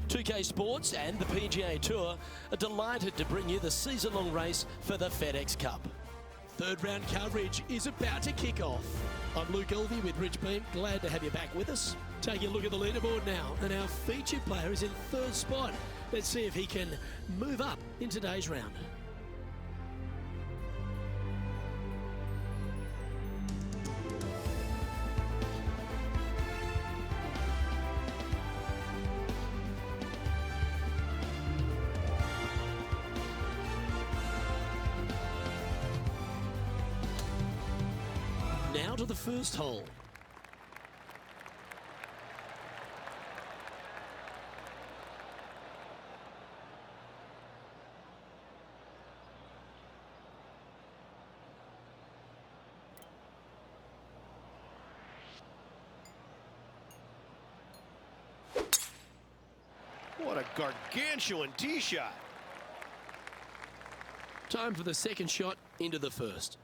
2K Sports and the PGA Tour are delighted to bring you the season-long race for the FedEx Cup. Third round coverage is about to kick off. I'm Luke Elvey with Rich Beam. Glad to have you back with us. Taking a look at the leaderboard now, and our featured player is in third spot. Let's see if he can move up in today's round. Now to the first hole. What a gargantuan tee shot. Time for the second shot into the first.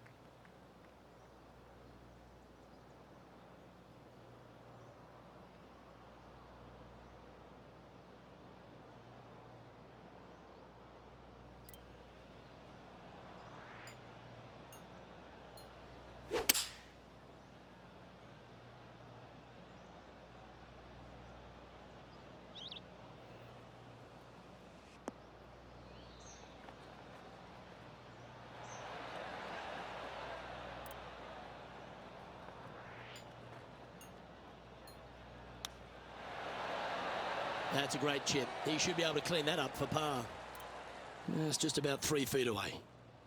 That's a great chip. He should be able to clean that up for par. It's just about 3 feet away.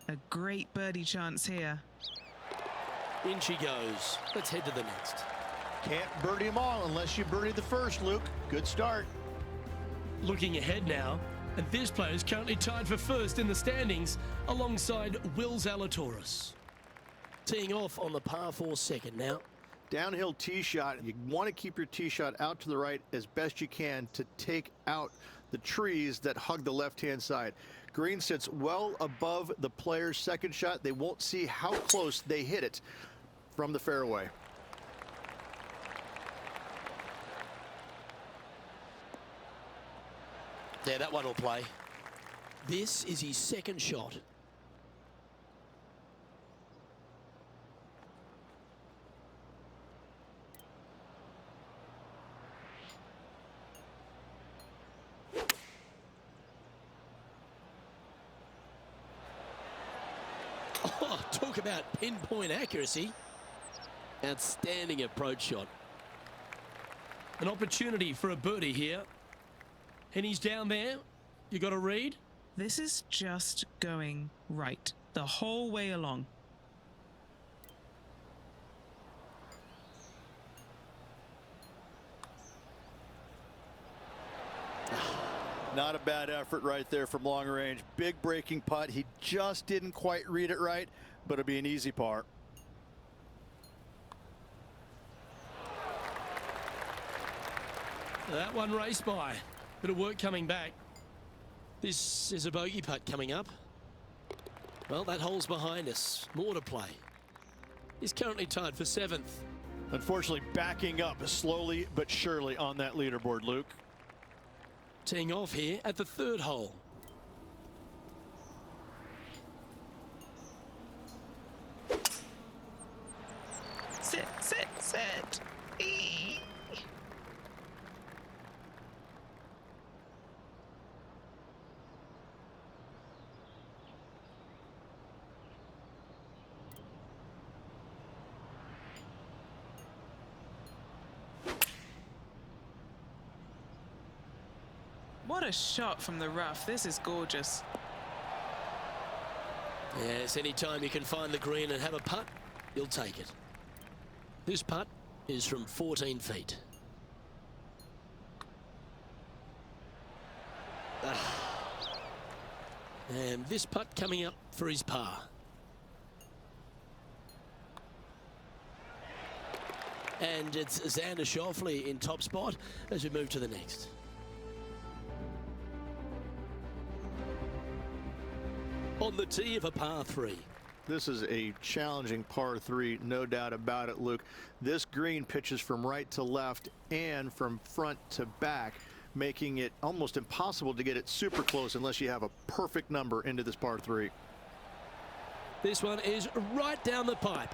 A great birdie chance here. In she goes. Let's head to the next. Can't birdie them all unless you birdie the first, Luke. Good start. Looking ahead now, and this player is currently tied for first in the standings alongside Will Zalatoris. Teeing off on the par 4 second now. Downhill tee shot. You want to keep your tee shot out to the right as best you can to take out the trees that hug the left-hand side. Green sits well above the player's second shot. They won't see how close they hit it from the fairway. Yeah, that one will play. This is his second shot. Oh, talk about pinpoint accuracy. Outstanding approach shot. An opportunity for a birdie here. And he's down there. You got to read. This is just going right the whole way along. Not a bad effort right there from long range. Big breaking putt. He just didn't quite read it right, but it'll be an easy par. That one raced by. Bit of work coming back. This is a bogey putt coming up. Well, that hole's behind us. More to play. He's currently tied for 7th. Unfortunately, backing up slowly but surely on that leaderboard, Luke. Teeing off here at the third hole. Sit, sit, sit. Eee. What a shot from the rough. This is gorgeous. Yes, anytime you can find the green and have a putt, you'll take it. This putt is from 14 feet. And this putt coming up for his par. And it's Xander Schauffele in top spot as we move to the next. On the tee of a par 3. This is a challenging par 3, no doubt about it, Luke. This green pitches from right to left and from front to back, making it almost impossible to get it super close unless you have a perfect number into this par 3. This one is right down the pipe.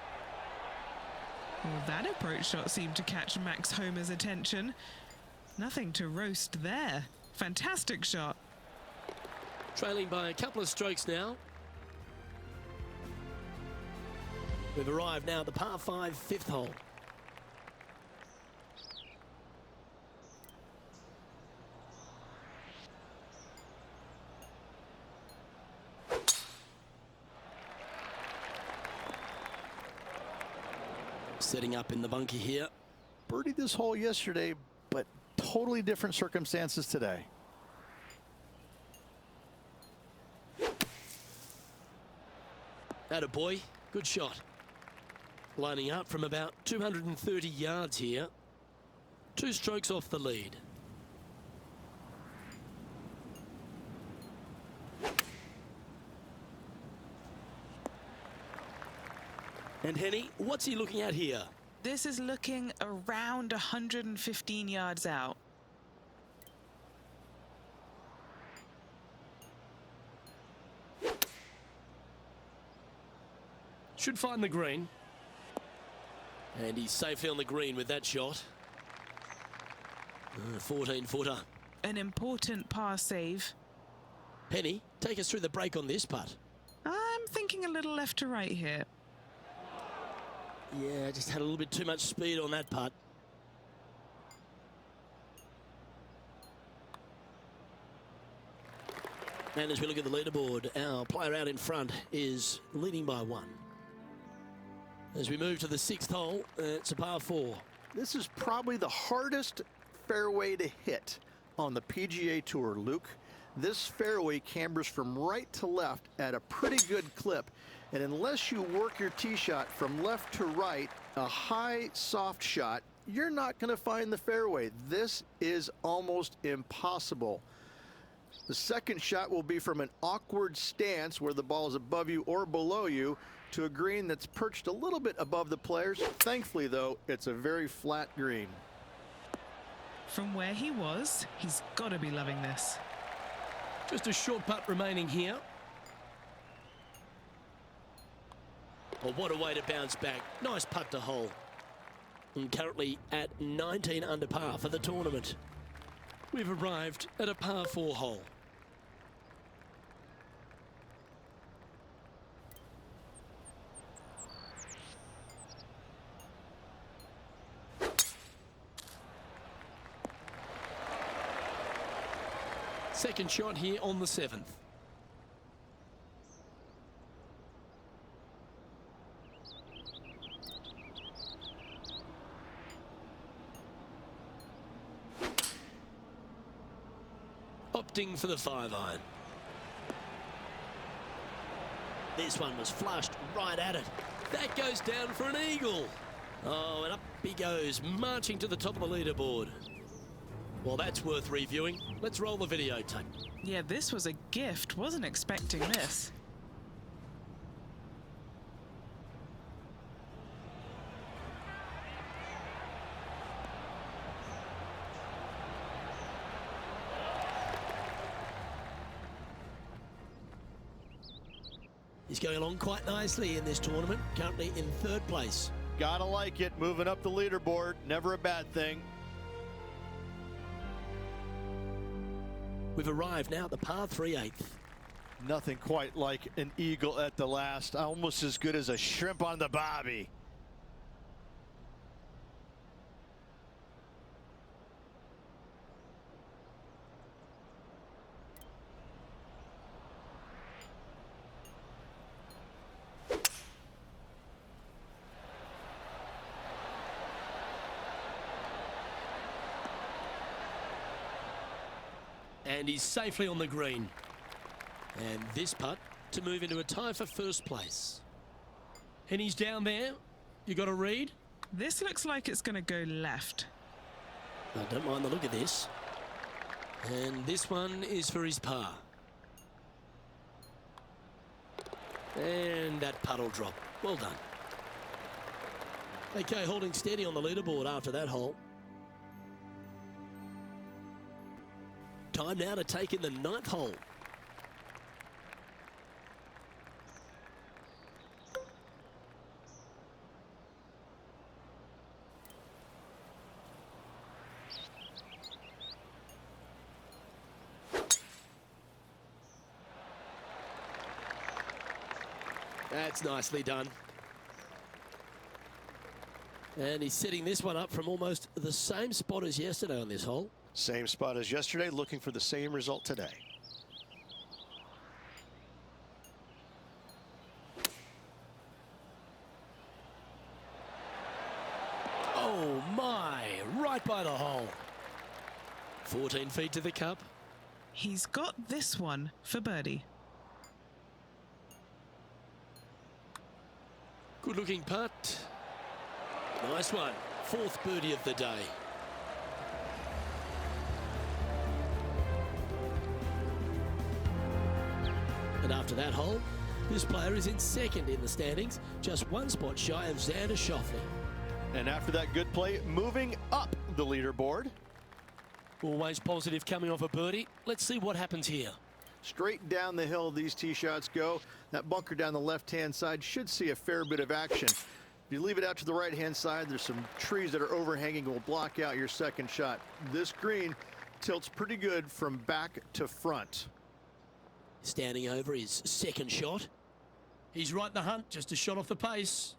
Well, that approach shot seemed to catch Max Homa's attention. Nothing to roast there. Fantastic shot. Trailing by a couple of strokes now. We've arrived now at the par 5 fifth hole. Setting up in the bunker here. Birdied this hole yesterday, but totally different circumstances today. Attaboy, good shot. Lining up from about 230 yards here. 2 strokes off the lead. And Henny, what's he looking at here? This is looking around 115 yards out. Should find the green. And he's safely on the green with that shot. 14-footer. An important par save. Henny, take us through the break on this putt. I'm thinking a little left to right here. Yeah, just had a little bit too much speed on that putt. And as we look at the leaderboard, our player out in front is leading by 1. As we move to the 6th hole, it's a par 4. This is probably the hardest fairway to hit on the PGA Tour, Luke. This fairway cambers from right to left at a pretty good clip. And unless you work your tee shot from left to right, a high, soft shot, you're not going to find the fairway. This is almost impossible. The second shot will be from an awkward stance where the ball is above you or below you to a green that's perched a little bit above the players. Thankfully, though, it's a very flat green. From where he was, he's got to be loving this. Just a short putt remaining here. Oh, what a way to bounce back. Nice putt to hole. And currently at 19 under par for the tournament. We've arrived at a par 4 hole. Second shot here on the 7th. Opting for the 5-iron. This one was flushed right at it. That goes down for an eagle. Oh, and up he goes, marching to the top of the leaderboard. Well, that's worth reviewing. Let's roll the videotape. Yeah, this was a gift. Wasn't expecting this. He's going along quite nicely in this tournament, currently in 3rd place. Gotta like it, moving up the leaderboard, never a bad thing. We've arrived now at the par 3 8th. Nothing quite like an eagle at the last, almost as good as a shrimp on the bobby. And he's safely on the green. And this putt to move into a tie for 1st place. And he's down there. You got a read? This looks like it's going to go left. I don't mind the look of this. And this one is for his par. And that putt will drop. Well done. Okay, holding steady on the leaderboard after that hole. Time now to take in the 9th hole. That's nicely done. And he's setting this one up from almost the same spot as yesterday on this hole. Same spot as yesterday, looking for the same result today. Oh my, right by the hole. 14 feet to the cup. He's got this one for birdie. Good looking putt. Nice one. 4th birdie of the day. And after that hole, this player is in 2nd in the standings, just 1 spot shy of Xander Schauffele. And after that good play, moving up the leaderboard. Always positive coming off a birdie. Let's see what happens here. Straight down the hill these tee shots go. That bunker down the left-hand side should see a fair bit of action. If you leave it out to the right-hand side, there's some trees that are overhanging will block out your second shot. This green tilts pretty good from back to front. Standing over his 2nd shot. He's right in the hunt, just a shot off the pace.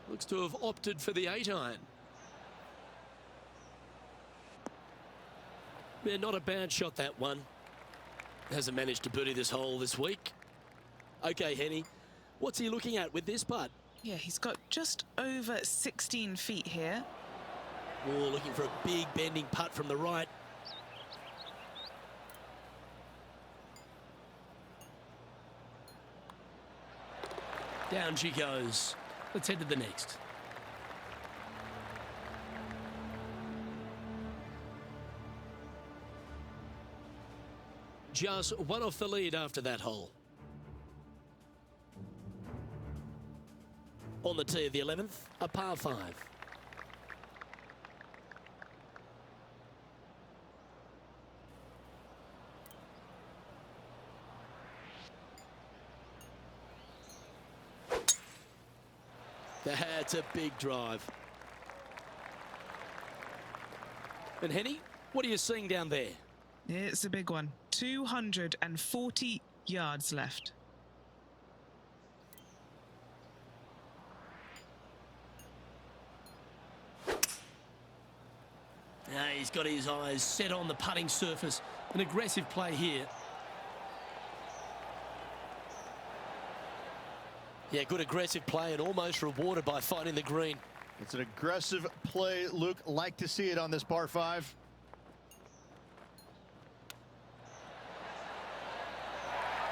Looks to have opted for the 8-iron. Yeah, not a bad shot, that one. Hasn't managed to birdie this hole this week. Okay, Henny, what's he looking at with this putt? Yeah, he's got just over 16 feet here. Oh, looking for a big bending putt from the right. Down she goes. Let's head to the next. Just 1 off the lead after that hole. On the tee of the 11th, a par 5. That's a big drive. And Henny, what are you seeing down there? It's a big one. 240 yards left. Now he's got his eyes set on the putting surface. An aggressive play here. Yeah, good aggressive play and almost rewarded by finding the green. It's an aggressive play, Luke. Like to see it on this par 5.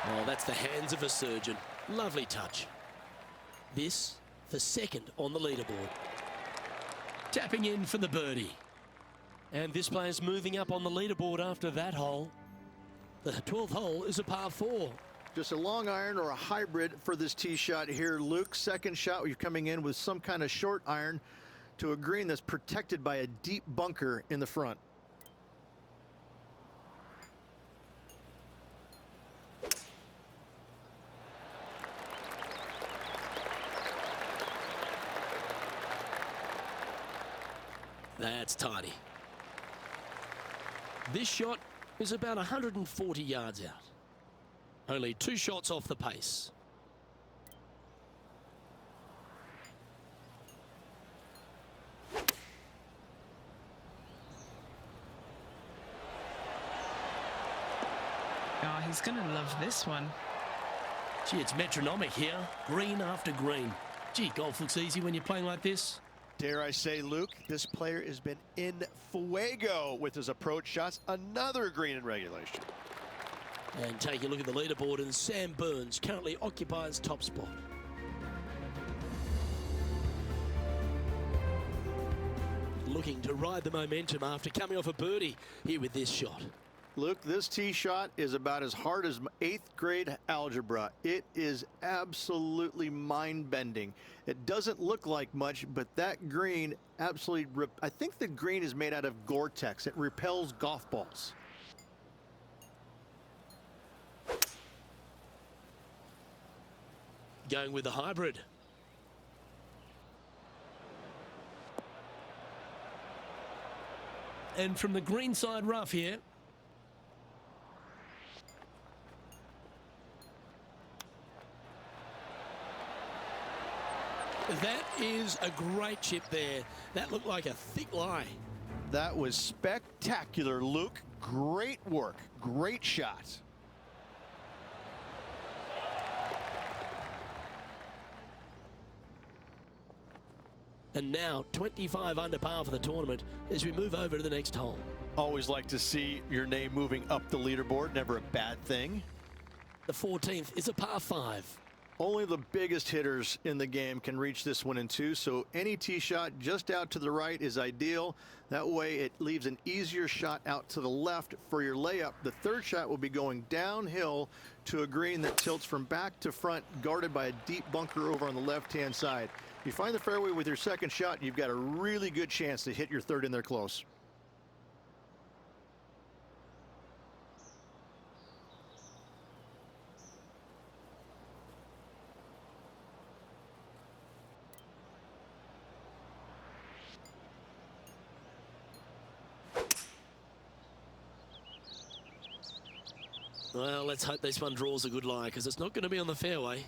Oh, that's the hands of a surgeon. Lovely touch. This for 2nd on the leaderboard. Tapping in for the birdie. And this player's moving up on the leaderboard after that hole. The 12th hole is a par 4. Just a long iron or a hybrid for this tee shot here, Luke. 2nd shot, you're coming in with some kind of short iron to a green that's protected by a deep bunker in the front. That's tidy. This shot is about 140 yards out. Only 2 shots off the pace. Oh, he's going to love this one. Gee, it's metronomic here. Green after green. Gee, golf looks easy when you're playing like this. Dare I say, Luke, this player has been in fuego with his approach shots. Another green in regulation. And take a look at the leaderboard, and Sam Burns currently occupies top spot. looking to ride the momentum after coming off a birdie here with this shot. Luke, this tee shot is about as hard as 8th grade algebra. It is absolutely mind-bending. It doesn't look like much, but that green absolutely, I think the green is made out of Gore-Tex. It repels golf balls. Going with the hybrid. And from the green side rough here. That is a great chip there. That looked like a thick lie. That was spectacular, Luke. Great work. Great shot. And now 25 under par for the tournament as we move over to the next hole. Always like to see your name moving up the leaderboard. Never a bad thing. The 14th is a par 5. Only the biggest hitters in the game can reach this one in 2, so any tee shot just out to the right is ideal. That way it leaves an easier shot out to the left for your layup. The third shot will be going downhill to a green that tilts from back to front, guarded by a deep bunker over on the left-hand side. You find the fairway with your second shot, you've got a really good chance to hit your third in there close. Well, let's hope this one draws a good lie, because it's not going to be on the fairway.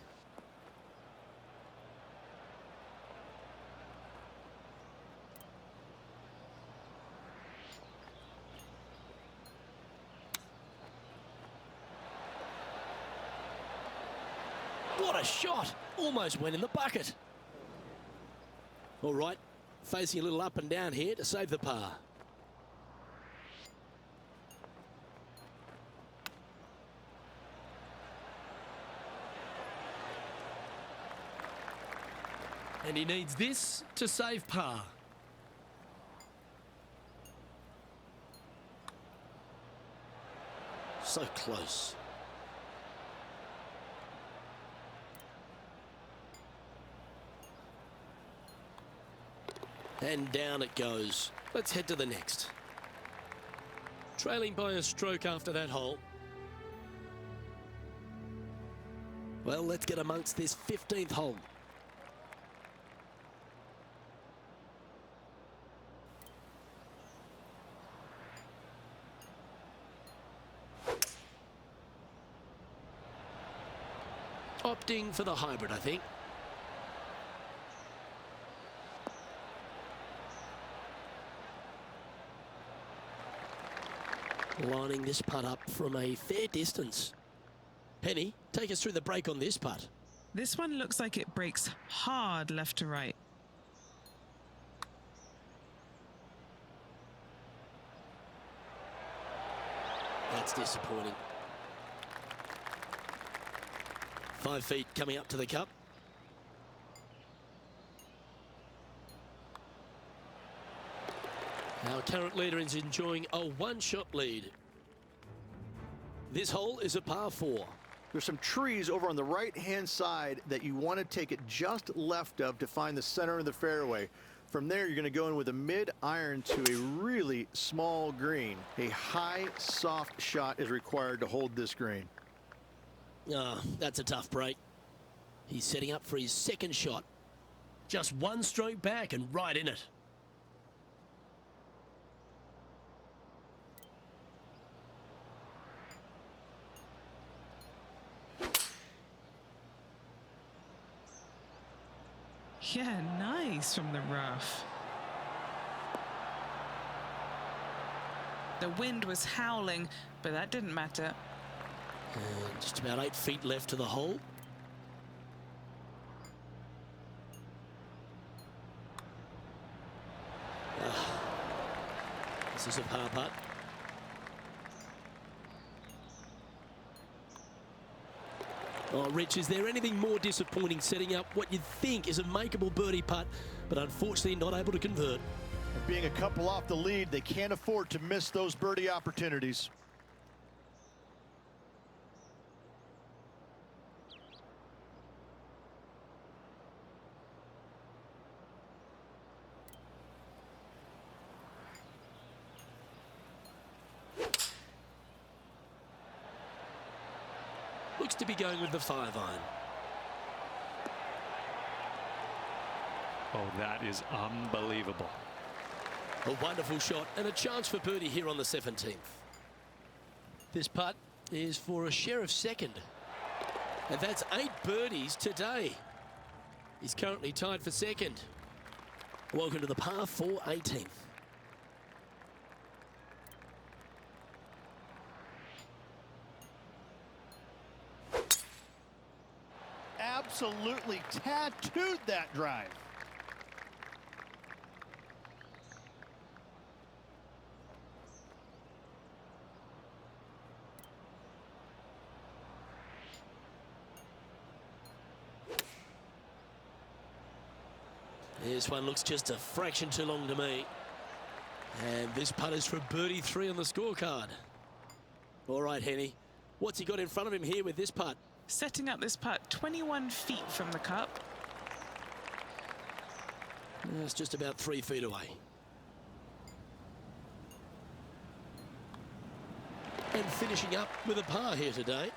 What a shot! Almost went in the bucket. All right, facing a little up and down here to save the par. And he needs this to save par. So close. And down it goes. Let's head to the next. Trailing by a stroke after that hole. Well, let's get amongst this 15th hole. Opting for the hybrid, I think. Lining this putt up from a fair distance. Penny, take us through the break on this putt. This one looks like it breaks hard left to right. That's disappointing. 5 feet coming up to the cup. Our current leader is enjoying a one-shot lead. This hole is a par 4. There's some trees over on the right-hand side that you want to take it just left of to find the center of the fairway. From there, you're going to go in with a mid-iron to a really small green. A high, soft shot is required to hold this green. Ah, that's a tough break. He's setting up for his second shot. Just one stroke back and right in it. Yeah, nice from the rough. The wind was howling, but that didn't matter. And just about 8 feet left to the hole. This is a par putt. Oh, Rich, is there anything more disappointing setting up what you'd think is a makeable birdie putt, but unfortunately not able to convert? being a couple off the lead, they can't afford to miss those birdie opportunities. Looks to be going with the 5-iron. Oh, that is unbelievable. A wonderful shot and a chance for birdie here on the 17th. This putt is for a share of second. And that's 8 birdies today. He's currently tied for second. Welcome to the par 4 18th. Absolutely tattooed that drive. This one looks just a fraction too long to me. And this putt is for birdie 3 on the scorecard. All right, Henny. What's he got in front of him here with this putt? Setting up this putt 21 feet from the cup. It's just about 3 feet away. And finishing up with a par here today.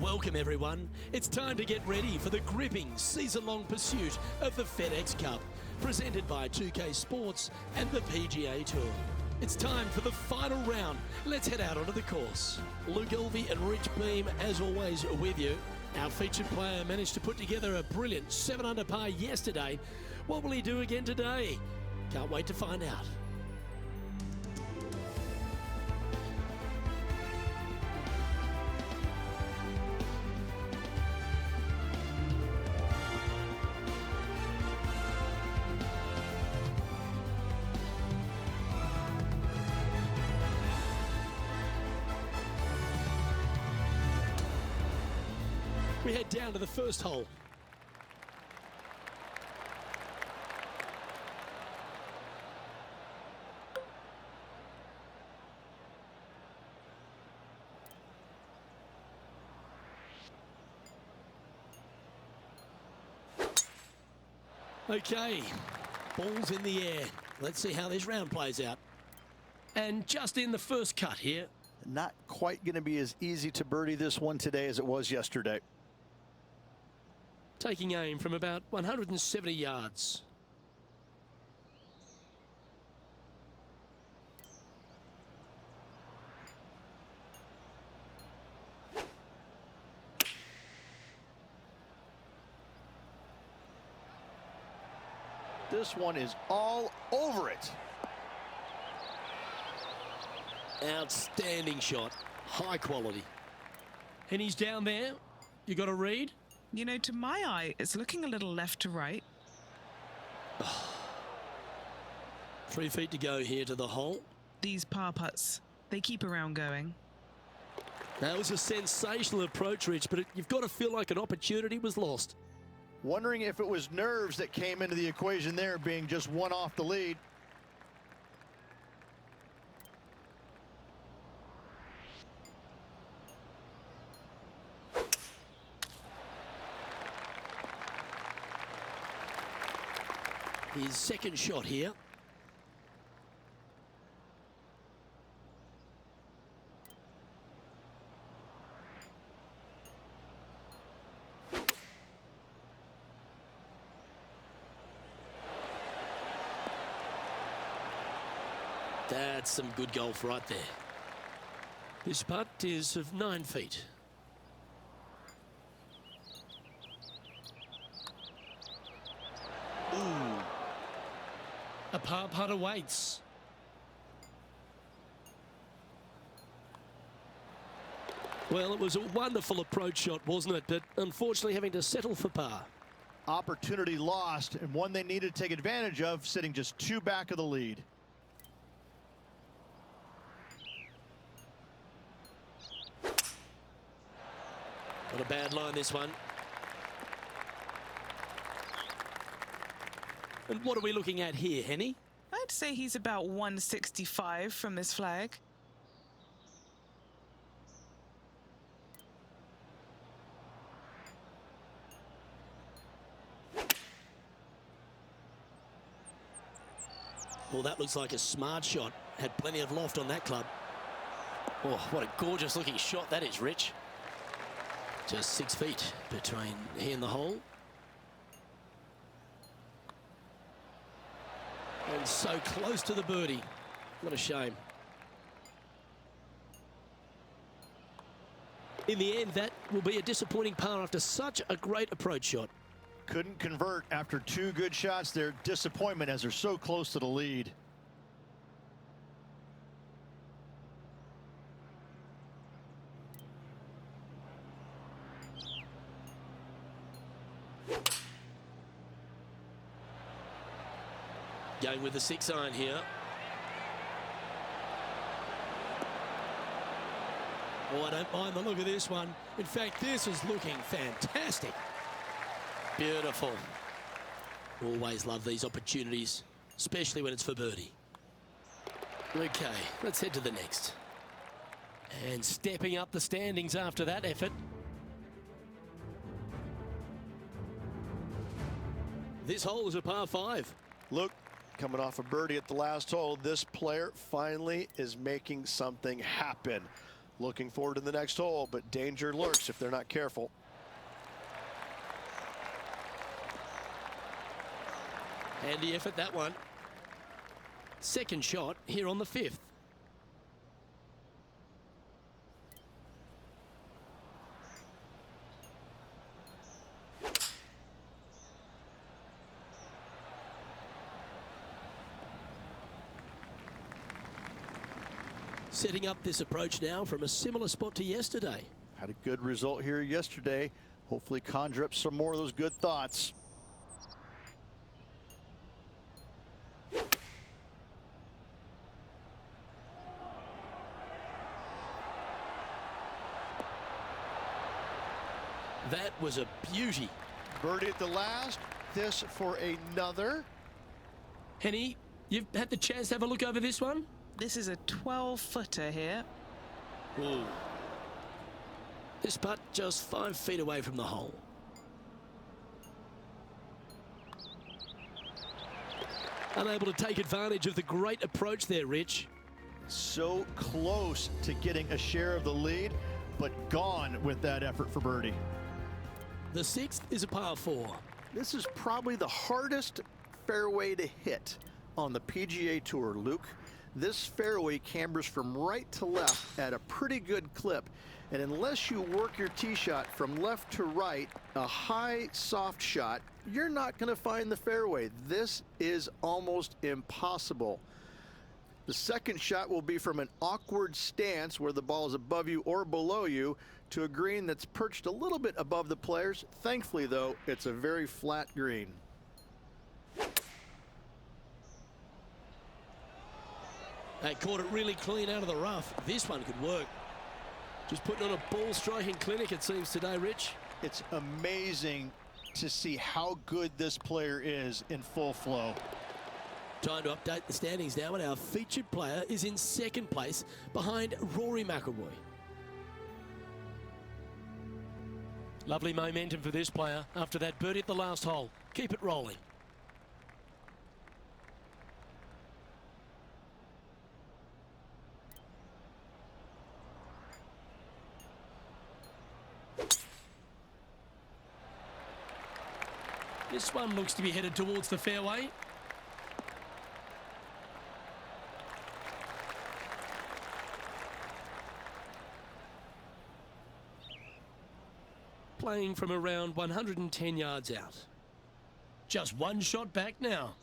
Welcome everyone. It's time to get ready for the gripping season-long pursuit of the FedEx Cup, presented by 2K Sports and the PGA Tour. It's time for the final round. Let's head out onto the course. Luke Elvey and Rich Beam, as always, are with you. Our featured player managed to put together a brilliant 7 under par yesterday. What will he do again today? Can't wait to find out. We head down to the first hole. Okay, ball's in the air. Let's see how this round plays out. And just in the first cut here. Not quite going to be as easy to birdie this one today as it was yesterday. Taking aim from about 170 yards. This one is all over it. Outstanding shot. High quality. And he's down there. You got a read? You know, to my eye, it's looking a little left to right. 3 feet to go here to the hole. These par putts, they keep around going. That was a sensational approach, Rich, but you've got to feel like an opportunity was lost. Wondering if it was nerves that came into the equation there, being just one off the lead. His second shot here. That's some good golf right there. This putt is of 9 feet. Ooh. A par putt awaits. Well, it was a wonderful approach shot, wasn't it? But unfortunately having to settle for par. Opportunity lost, and one they needed to take advantage of, sitting just 2 back of the lead. Not a bad line, this one. And what are we looking at here, Henny? I'd say he's about 165 from this flag. Well, that looks like a smart shot. Had plenty of loft on that club. Oh, what a gorgeous looking shot that is, Rich. Just 6 feet between he and the hole. And so close to the birdie. What a shame. In the end, that will be a disappointing par after such a great approach shot. Couldn't convert after 2 good shots there. Disappointment as they're so close to the lead. Going with the 6-iron here. Oh, I don't mind the look of this one. In fact, this is looking fantastic. Beautiful. Always love these opportunities, especially when it's for birdie. Okay, let's head to the next. And stepping up the standings after that effort. This hole is a par 5. Look, coming off a birdie at the last hole, this player finally is making something happen. Looking forward to the next hole, but danger lurks if they're not careful. Handy effort, that one. Second shot here on the 5th. Setting up this approach now from a similar spot to yesterday. Had a good result here yesterday. Hopefully conjure up some more of those good thoughts. That was a beauty. Birdie at the last. This for another. Henny, you've had the chance to have a look over this one? This is a 12-footer here. Ooh. This putt just 5 feet away from the hole. Unable to take advantage of the great approach there, Rich. So close to getting a share of the lead, but gone with that effort for birdie. The 6th is a par 4. This is probably the hardest fairway to hit on the PGA Tour, Luke. This fairway cambers from right to left at a pretty good clip. And unless you work your tee shot from left to right, a high, soft shot, you're not going to find the fairway. This is almost impossible. The second shot will be from an awkward stance where the ball is above you or below you to a green that's perched a little bit above the players. Thankfully, though, it's a very flat green. They caught it really clean out of the rough. This one could work. Just putting on a ball striking clinic, it seems, today, Rich. It's amazing to see how good this player is in full flow. Time to update the standings now, and our featured player is in 2nd place behind Rory McIlroy. Lovely momentum for this player after that birdie at the last hole. Keep it rolling. This one looks to be headed towards the fairway. Playing from around 110 yards out. Just one shot back now.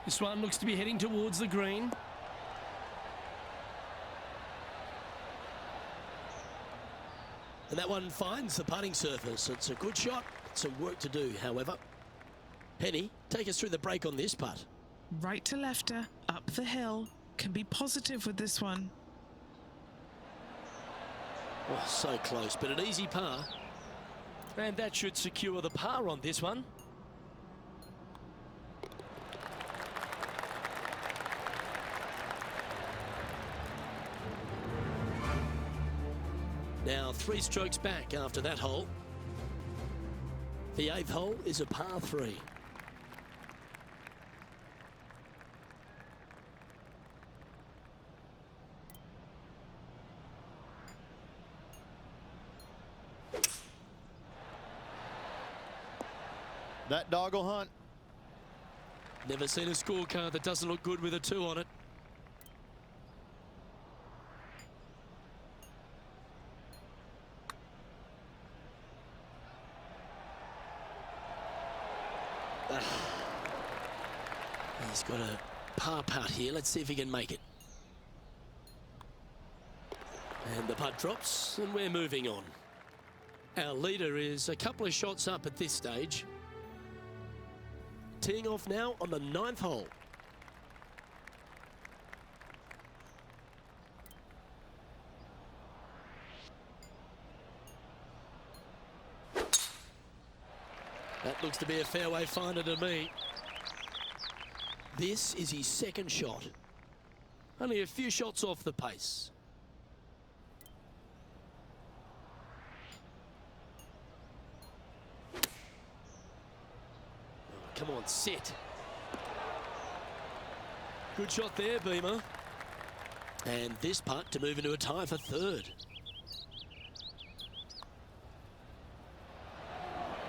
This one looks to be heading towards the green. And that one finds the putting surface. It's a good shot. Some work to do, however. Penny, take us through the break on this putt. Right to lefter, up the hill. Can be positive with this one. Oh, so close, but an easy par. And that should secure the par on this one. Now 3 strokes back after that hole. The 8th hole is a par 3. That dog will hunt. Never seen a scorecard that doesn't look good with a 2 on it. He's got a par putt here. Let's see if he can make it. And the putt drops, and we're moving on. Our leader is a couple of shots up at this stage. Teeing off now on the 9th hole. That looks to be a fairway finder to me. This is his 2nd shot. Only a few shots off the pace. Oh, come on, sit. Good shot there, Beamer. And this putt to move into a tie for 3rd.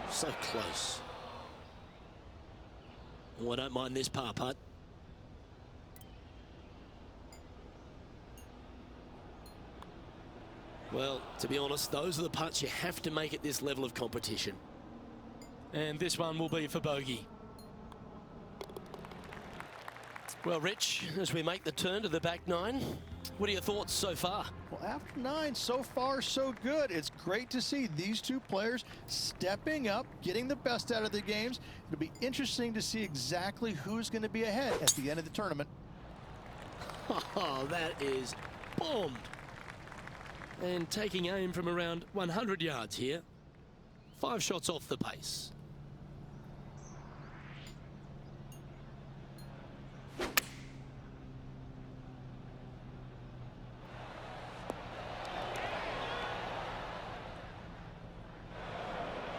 So close. Oh, I don't mind this par putt. Well, to be honest, those are the putts you have to make at this level of competition. And this one will be for bogey. Well, Rich, as we make the turn to the back 9, what are your thoughts so far? Well, after 9, so far so good. It's great to see these 2 players stepping up, getting the best out of the games. It'll be interesting to see exactly who's going to be ahead at the end of the tournament. Oh, that is bombed. And taking aim from around 100 yards here. 5 shots off the pace.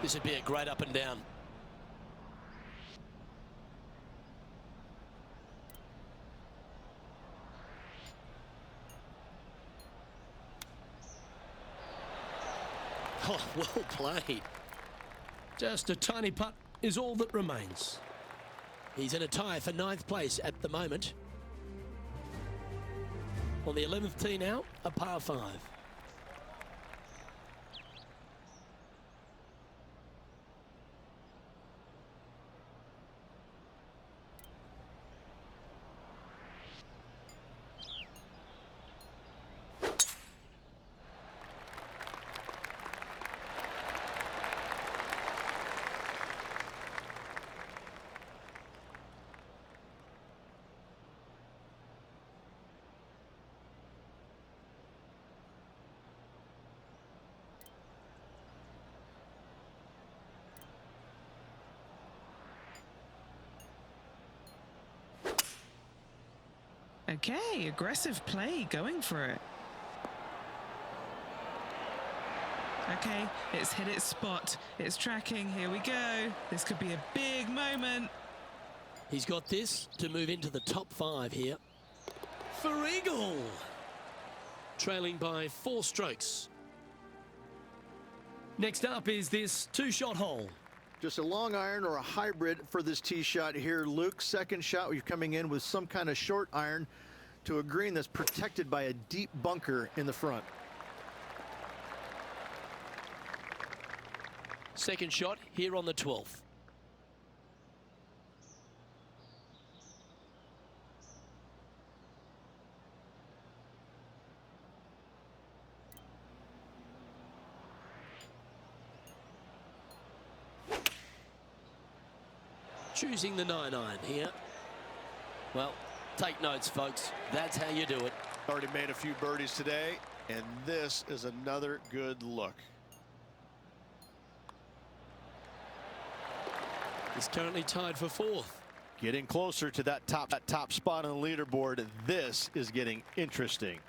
This would be a great up and down. Oh, well played. Just a tiny putt is all that remains. He's in a tie for 9th place at the moment. On the 11th tee now, a par 5. Okay, aggressive play, going for it. Okay, it's hit its spot. It's tracking. Here we go. This could be a big moment. He's got this to move into the top 5 here. For eagle. Trailing by 4 strokes. Next up is this 2-shot hole. Just a long iron or a hybrid for this tee shot here. Luke, 2nd shot, you're coming in with some kind of short iron to a green that's protected by a deep bunker in the front. 2nd shot here on the 12th. choosing the 9-iron here. Well, take notes, folks. That's how you do it. Already made a few birdies today, and this is another good look. He's currently tied for 4th. Getting closer to that top spot on the leaderboard. This is getting interesting.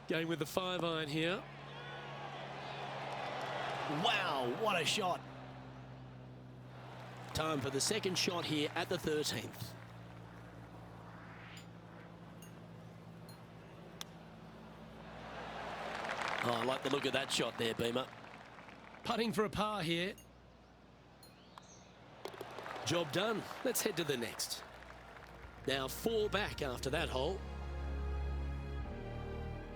Going with the 5-iron here. Wow, what a shot. Time for the second shot here at the 13th. Oh, I like the look of that shot there, Beamer. Putting for a par here. Job done. Let's head to the next. Now 4 back after that hole.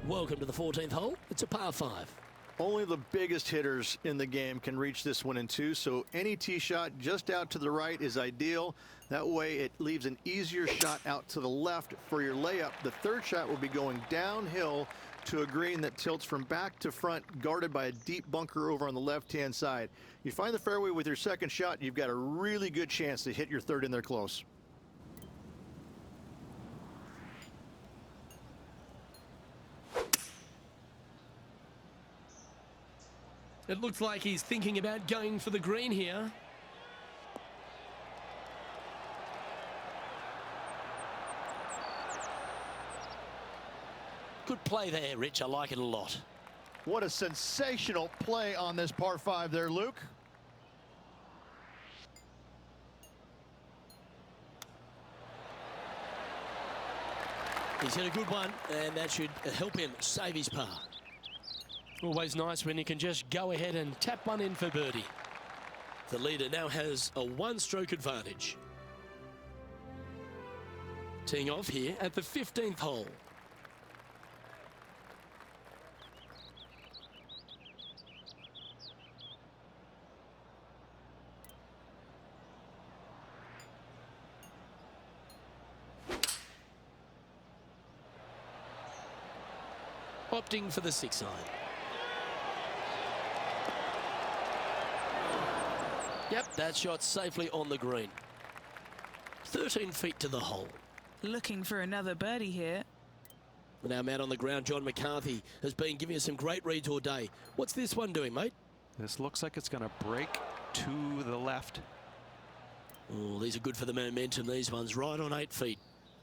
Welcome to the 14th hole. It's a par 5. Only the biggest hitters in the game can reach this one in 2, so any tee shot just out to the right is ideal. That way it leaves an easier shot out to the left for your layup. The third shot will be going downhill to a green that tilts from back to front, guarded by a deep bunker over on the left-hand side. You find the fairway with your second shot, you've got a really good chance to hit your third in there close. It looks like he's thinking about going for the green here. Good play there, Rich. I like it a lot. What a sensational play on this par 5 there, Luke. He's hit a good one, and that should help him save his par. Always nice when you can just go ahead and tap one in for birdie. The leader now has a 1-stroke advantage. Teeing off here at the 15th hole. Opting for the 6-iron. Yep, that shot safely on the green. 13 feet to the hole. Looking for another birdie here. And our man on the ground, John McCarthy, has been giving us some great reads all day. What's this one doing, mate? This looks like it's going to break to the left. Oh, these are good for the momentum, these ones, right on 8 feet.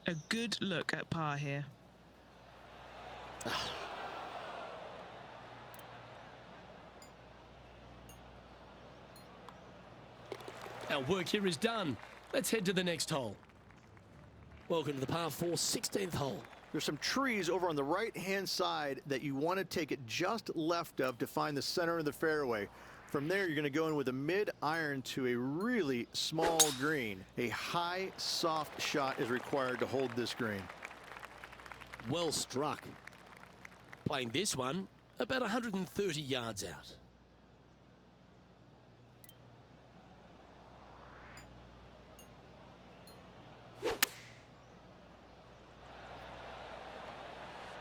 A good look at par here. Our work here is done. Let's head to the next hole. Welcome to the par 4 16th hole. There's some trees over on the right-hand side that you want to take it just left of to find the center of the fairway. From there, you're going to go in with a mid-iron to a really small green. A high, soft shot is required to hold this green. Well struck. Playing this one about 130 yards out.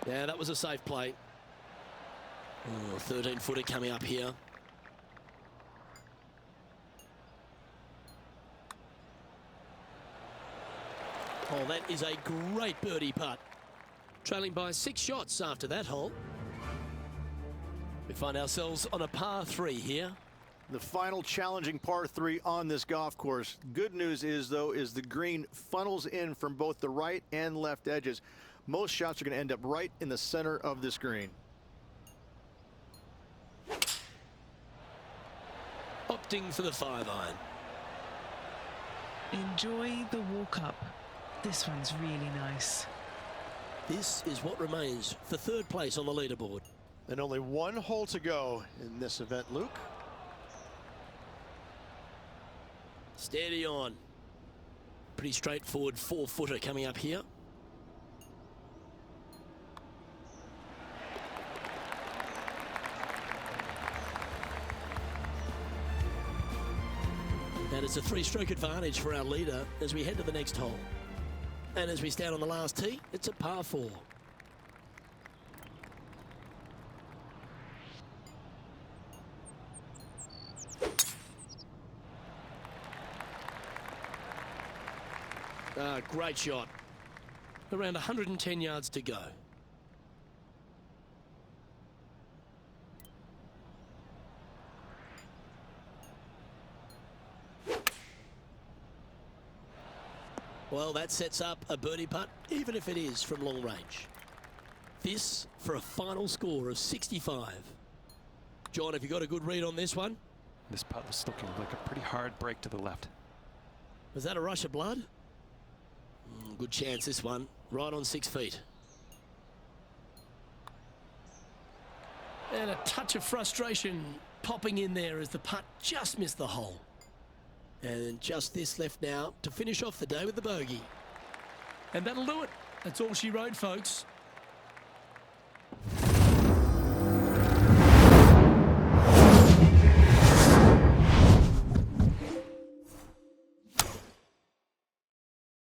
Yeah, that was a safe play. Oh, 13-footer coming up here. Oh, that is a great birdie putt. Trailing by 6 shots after that hole. We find ourselves on a par 3 here. The final challenging par 3 on this golf course. Good news is, though, is the green funnels in from both the right and left edges. Most shots are going to end up right in the center of this green. Opting for the 5-iron. Enjoy the walk up. This one's really nice. This is what remains for 3rd place on the leaderboard. And only 1 hole to go in this event, Luke. Steady on. Pretty straightforward 4-footer coming up here. And it's a 3-stroke advantage for our leader as we head to the next hole. And as we stand on the last tee, it's a par 4. Great shot. Around 110 yards to go. Well, that sets up a birdie putt, even if it is from long range. This for a final score of 65. John, have you got a good read on this one? This putt was looking like a pretty hard break to the left. Was that a rush of blood? Good chance, this one. Right on 6 feet. And a touch of frustration popping in there as the putt just missed the hole. And just this left now to finish off the day with the bogey. And that'll do it. That's all she wrote, folks.